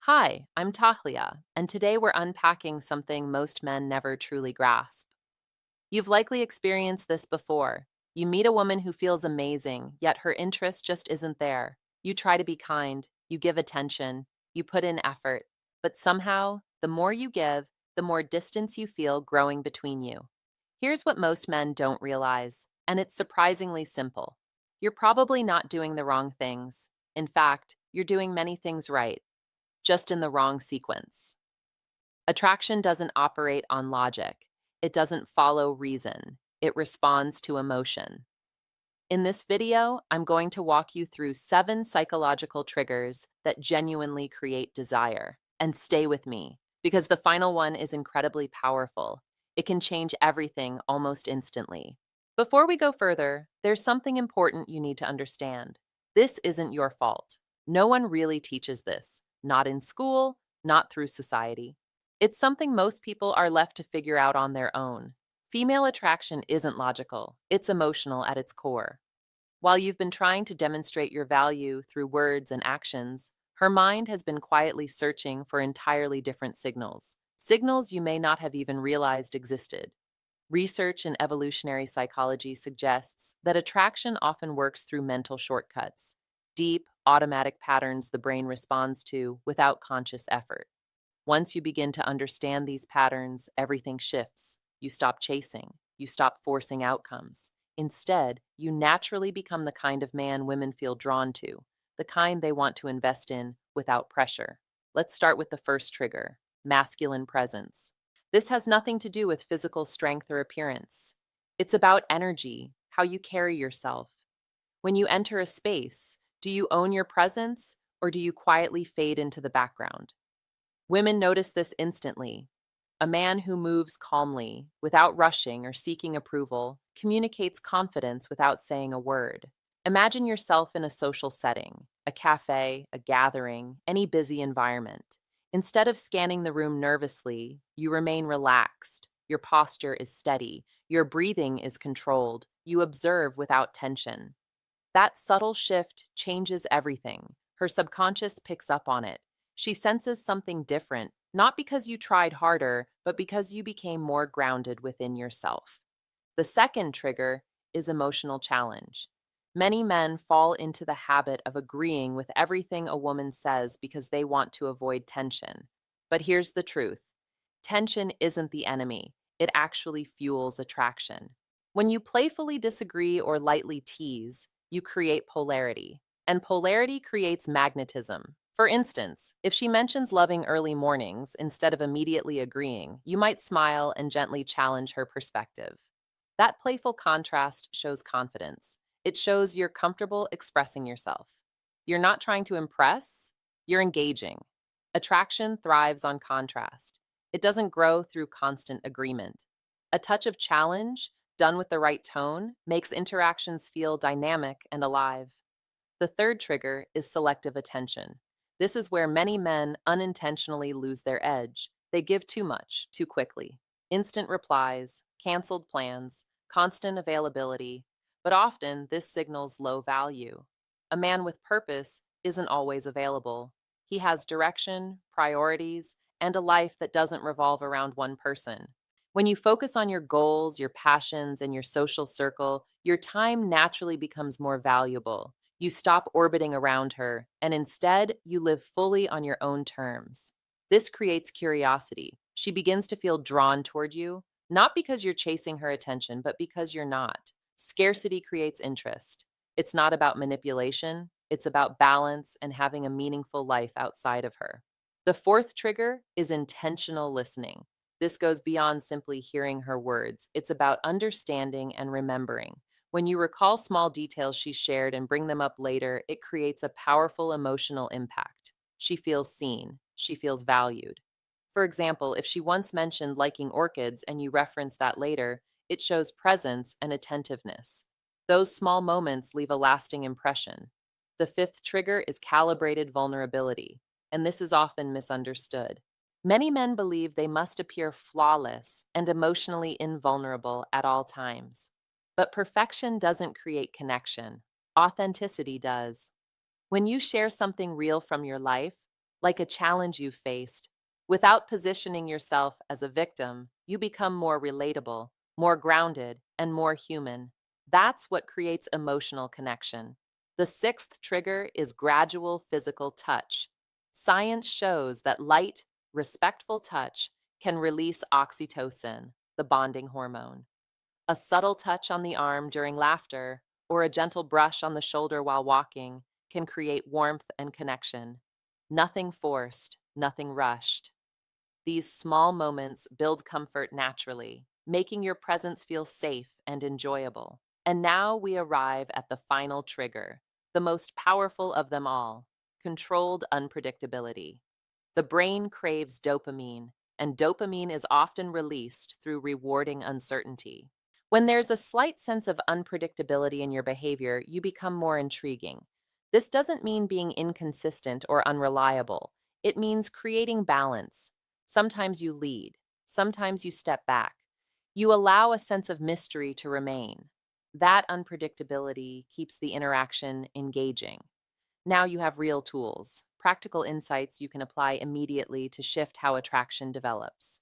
Hi, I'm Tahlia, and today we're unpacking something most men never truly grasp. You've likely experienced this before. You meet a woman who feels amazing, yet her interest just isn't there. You try to be kind, you give attention, you put in effort, but somehow, the more you give, the more distance you feel growing between you. Here's what most men don't realize, and it's surprisingly simple. You're probably not doing the wrong things. In fact, you're doing many things right, just in the wrong sequence. Attraction doesn't operate on logic. It doesn't follow reason. It responds to emotion. In this video, I'm going to walk you through 7 psychological triggers that genuinely create desire. And stay with me, because the final one is incredibly powerful. It can change everything almost instantly. Before we go further, there's something important you need to understand. This isn't your fault. No one really teaches this, not in school, not through society. It's something most people are left to figure out on their own. Female attraction isn't logical, it's emotional at its core. While you've been trying to demonstrate your value through words and actions, her mind has been quietly searching for entirely different signals, signals you may not have even realized existed. Research in evolutionary psychology suggests that attraction often works through mental shortcuts, deep, automatic patterns the brain responds to without conscious effort. Once you begin to understand these patterns, everything shifts. You stop chasing, you stop forcing outcomes. Instead, you naturally become the kind of man women feel drawn to, the kind they want to invest in without pressure. Let's start with the first trigger: masculine presence. This has nothing to do with physical strength or appearance. It's about energy, how you carry yourself. When you enter a space, do you own your presence or do you quietly fade into the background? Women notice this instantly. A man who moves calmly, without rushing or seeking approval, communicates confidence without saying a word. Imagine yourself in a social setting, a cafe, a gathering, any busy environment. Instead of scanning the room nervously, you remain relaxed. Your posture is steady. Your breathing is controlled. You observe without tension. That subtle shift changes everything. Her subconscious picks up on it. She senses something different, not because you tried harder, but because you became more grounded within yourself. The second trigger is emotional challenge. Many men fall into the habit of agreeing with everything a woman says because they want to avoid tension. But here's the truth: tension isn't the enemy, it actually fuels attraction. When you playfully disagree or lightly tease, you create polarity, and polarity creates magnetism. For instance, if she mentions loving early mornings instead of immediately agreeing, you might smile and gently challenge her perspective. That playful contrast shows confidence. It shows you're comfortable expressing yourself. You're not trying to impress, you're engaging. Attraction thrives on contrast. It doesn't grow through constant agreement. A touch of challenge, done with the right tone, makes interactions feel dynamic and alive. The third trigger is selective attention. This is where many men unintentionally lose their edge. They give too much, too quickly. Instant replies, canceled plans, constant availability, but often this signals low value. A man with purpose isn't always available. He has direction, priorities, and a life that doesn't revolve around one person. When you focus on your goals, your passions, and your social circle, your time naturally becomes more valuable. You stop orbiting around her, and instead, you live fully on your own terms. This creates curiosity. She begins to feel drawn toward you, not because you're chasing her attention, but because you're not. Scarcity creates interest. It's not about manipulation, it's about balance and having a meaningful life outside of her. The fourth trigger is intentional listening. This goes beyond simply hearing her words. It's about understanding and remembering. When you recall small details she shared and bring them up later, it creates a powerful emotional impact. She feels seen. She feels valued. For example, if she once mentioned liking orchids and you reference that later, it shows presence and attentiveness. Those small moments leave a lasting impression. The fifth trigger is calibrated vulnerability, and this is often misunderstood. Many men believe they must appear flawless and emotionally invulnerable at all times. But perfection doesn't create connection. Authenticity does. When you share something real from your life, like a challenge you've faced. Without positioning yourself as a victim, you become more relatable, more grounded, and more human. That's what creates emotional connection. The sixth trigger is gradual physical touch. Science shows that light, respectful touch can release oxytocin, the bonding hormone. A subtle touch on the arm during laughter or a gentle brush on the shoulder while walking can create warmth and connection. Nothing forced, nothing rushed. These small moments build comfort naturally, making your presence feel safe and enjoyable. And now we arrive at the final trigger, the most powerful of them all: controlled unpredictability. The brain craves dopamine, and dopamine is often released through rewarding uncertainty. When there's a slight sense of unpredictability in your behavior, you become more intriguing. This doesn't mean being inconsistent or unreliable. It means creating balance. Sometimes you lead, sometimes you step back. You allow a sense of mystery to remain. That unpredictability keeps the interaction engaging. Now you have real tools, practical insights you can apply immediately to shift how attraction develops.